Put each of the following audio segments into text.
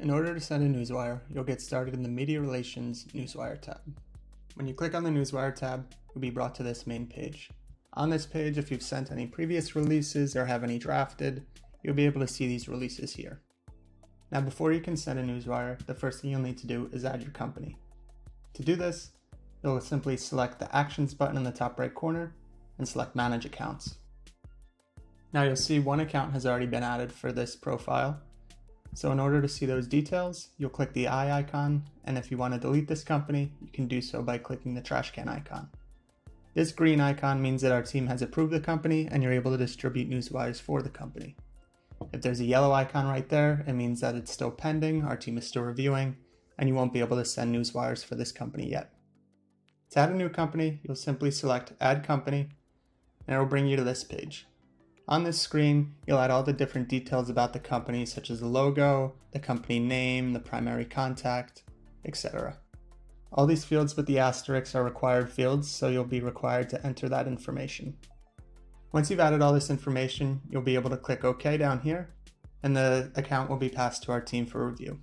In order to send a Newswire, you'll get started in the Media Relations Newswire tab. When you click on the Newswire tab, you'll be brought to this main page. On this page, if you've sent any previous releases or have any drafted, you'll be able to see these releases here. Now, before you can send a Newswire, the first thing you'll need to do is add your company. To do this, you'll simply select the Actions button in the top right corner and select Manage Accounts. Now you'll see one account has already been added for this profile. So in order to see those details, you'll click the eye icon, and if you want to delete this company, you can do so by clicking the trash can icon. This green icon means that our team has approved the company and you're able to distribute Newswires for the company. If there's a yellow icon right there, it means that it's still pending, our team is still reviewing, and you won't be able to send Newswires for this company yet. To add a new company, you'll simply select Add Company, and it will bring you to this page. On this screen, you'll add all the different details about the company, such as the logo, the company name, the primary contact, etc. All these fields with the asterisks are required fields, so you'll be required to enter that information. Once you've added all this information, you'll be able to click OK down here, and the account will be passed to our team for review.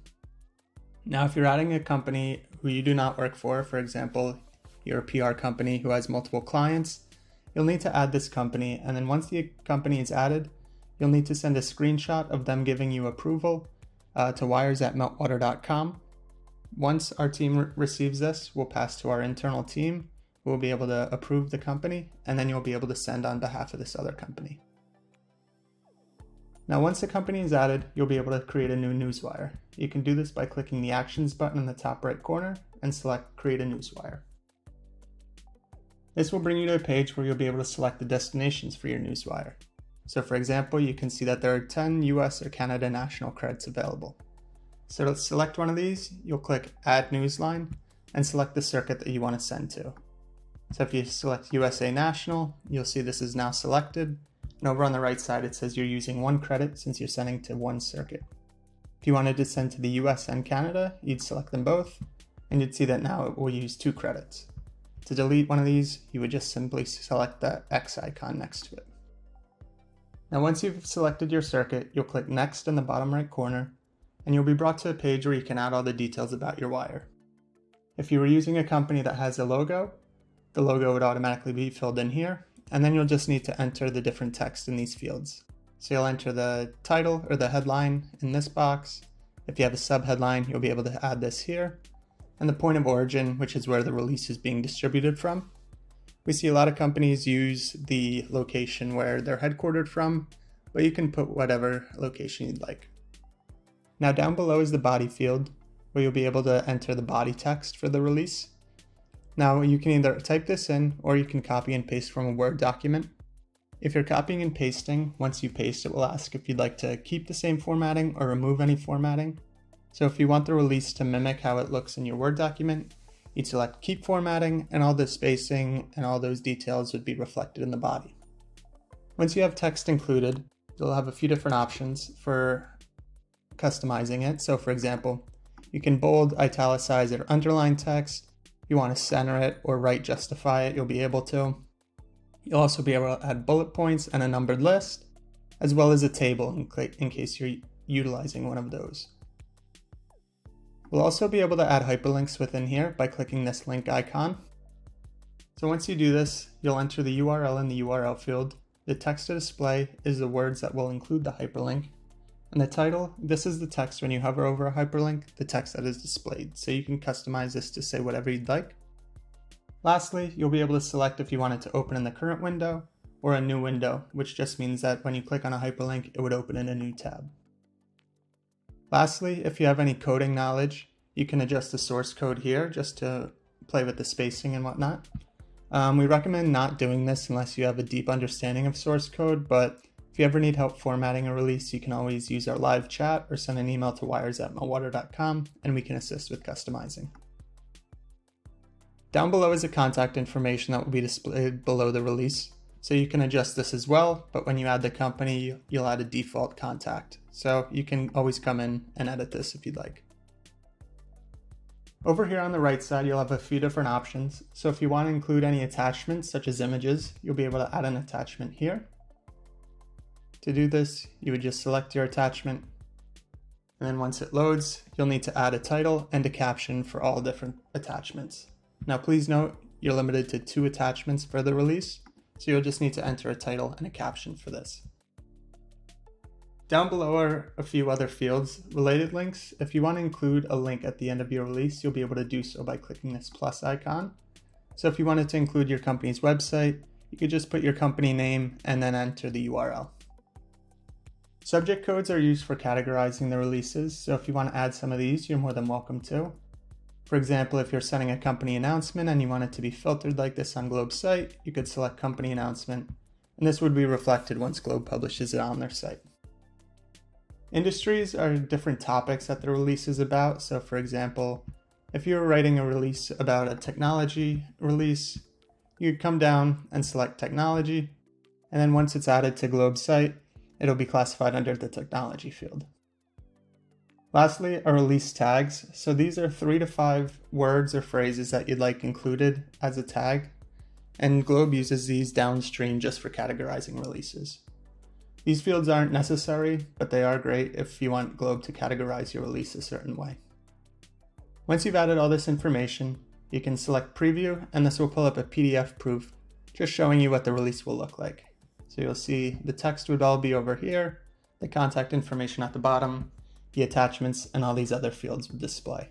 Now, if you're adding a company who you do not work for example, you're a PR company who has multiple clients, you'll need to add this company, and then once the company is added, you'll need to send a screenshot of them giving you approval to wires@meltwater.com. Once our team receives this, we'll pass to our internal team, who will be able to approve the company, and then you'll be able to send on behalf of this other company. Now, once the company is added, you'll be able to create a new Newswire. You can do this by clicking the Actions button in the top right corner and select Create a Newswire. This will bring you to a page where you'll be able to select the destinations for your Newswire. So for example, you can see that there are 10 US or Canada national credits available. So to select one of these, you'll click Add Newsline and select the circuit that you want to send to. So if you select USA National, you'll see this is now selected. And over on the right side, it says you're using one credit since you're sending to one circuit. If you wanted to send to the US and Canada, you'd select them both, and you'd see that now it will use 2 credits. To delete one of these, you would just simply select the X icon next to it. Now once you've selected your circuit, you'll click Next in the bottom right corner, and you'll be brought to a page where you can add all the details about your wire. If you were using a company that has a logo, the logo would automatically be filled in here, and then you'll just need to enter the different text in these fields. So you'll enter the title or the headline in this box. If you have a subheadline, you'll be able to add this here. And the point of origin, which is where the release is being distributed from. We see a lot of companies use the location where they're headquartered from, but you can put whatever location you'd like. Now down below is the body field, where you'll be able to enter the body text for the release. Now you can either type this in, or you can copy and paste from a Word document. If you're copying and pasting, once you paste, it will ask if you'd like to keep the same formatting or remove any formatting. So if you want the release to mimic how it looks in your Word document, you'd select Keep Formatting, and all the spacing and all those details would be reflected in the body. Once you have text included, you'll have a few different options for customizing it. So for example, you can bold, italicize, or underline text. If you want to center it or right justify it, you'll be able to. You'll also be able to add bullet points and a numbered list, as well as a table in case you're utilizing one of those. We'll also be able to add hyperlinks within here by clicking this link icon. So once you do this, you'll enter the URL in the URL field. The text to display is the words that will include the hyperlink. And the title, this is the text when you hover over a hyperlink, the text that is displayed. So you can customize this to say whatever you'd like. Lastly, you'll be able to select if you want it to open in the current window or a new window, which just means that when you click on a hyperlink, it would open in a new tab. Lastly, if you have any coding knowledge, you can adjust the source code here just to play with the spacing and whatnot. We recommend not doing this unless you have a deep understanding of source code, but if you ever need help formatting a release, you can always use our live chat or send an email to wires@meltwater.com and we can assist with customizing. Down below is the contact information that will be displayed below the release. So you can adjust this as well, but when you add the company, you'll add a default contact. So you can always come in and edit this if you'd like. Over here on the right side, you'll have a few different options. So if you want to include any attachments, such as images, you'll be able to add an attachment here. To do this, you would just select your attachment, And then once it loads, you'll need to add a title and a caption for all different attachments. Now please note, you're limited to 2 attachments for the release, so you'll just need to enter a title and a caption for this. Down below are a few other fields. Related links. If you want to include a link at the end of your release, you'll be able to do so by clicking this plus icon. So if you wanted to include your company's website, you could just put your company name and then enter the URL. Subject codes are used for categorizing the releases, so if you want to add some of these, you're more than welcome to. For example, if you're sending a company announcement and you want it to be filtered like this on Globe's site, you could select company announcement, and this would be reflected once Globe publishes it on their site. Industries are different topics that the release is about. So for example, if you're writing a release about a technology release, you'd come down and select technology, and then once it's added to Globe's site, it'll be classified under the technology field. Lastly, are release tags. So these are 3 to 5 words or phrases that you'd like included as a tag, and Globe uses these downstream just for categorizing releases. These fields aren't necessary, but they are great if you want Globe to categorize your release a certain way. Once you've added all this information, you can select Preview, and this will pull up a PDF proof just showing you what the release will look like. So you'll see the text would all be over here, the contact information at the bottom, the attachments, and all these other fields would display.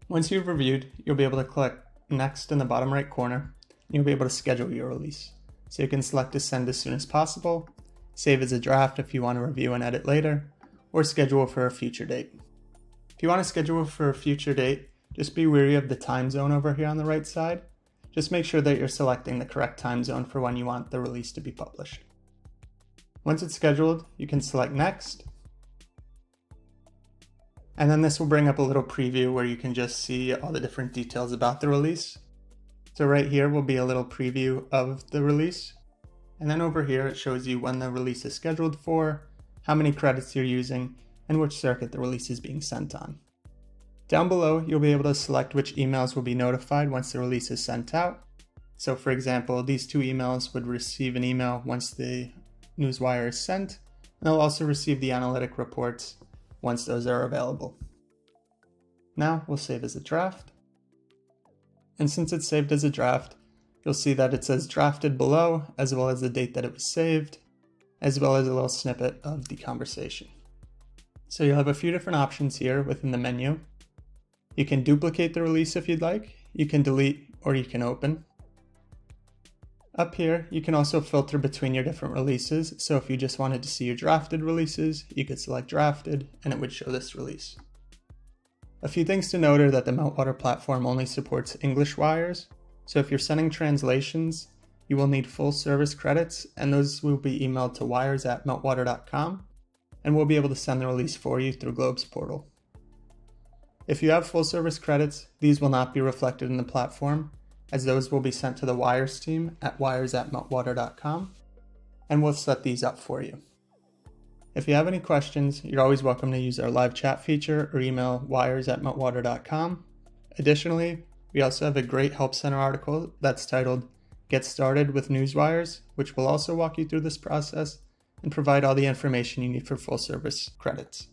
Once you've reviewed, you'll be able to click Next in the bottom right corner, and you'll be able to schedule your release. So you can select to send as soon as possible, save as a draft if you want to review and edit later, or schedule for a future date. If you want to schedule for a future date, just be wary of the time zone over here on the right side. Just make sure that you're selecting the correct time zone for when you want the release to be published. Once it's scheduled, you can select Next. And then this will bring up a little preview where you can just see all the different details about the release. So right here will be a little preview of the release. And then over here it shows you when the release is scheduled for, how many credits you're using, and which circuit the release is being sent on. Down below, you'll be able to select which emails will be notified once the release is sent out. So for example, these 2 emails would receive an email once the Newswire is sent, and they'll also receive the analytic reports once those are available. Now we'll save as a draft. And since it's saved as a draft, you'll see that it says drafted below, as well as the date that it was saved, as well as a little snippet of the conversation. So you'll have a few different options here within the menu. You can duplicate the release if you'd like, you can delete, or you can open. Up here, you can also filter between your different releases, so if you just wanted to see your drafted releases, you could select drafted, and it would show this release. A few things to note are that the Meltwater platform only supports English wires, so if you're sending translations, you will need full service credits, and those will be emailed to wires@meltwater.com, and we'll be able to send the release for you through Globe's portal. If you have full service credits, these will not be reflected in the platform, as those will be sent to the Wires team at wires@meltwater.com, and we'll set these up for you. If you have any questions, you're always welcome to use our live chat feature or email wires@meltwater.com. Additionally, we also have a great Help Center article that's titled Get Started with Newswires, which will also walk you through this process and provide all the information you need for full service credits.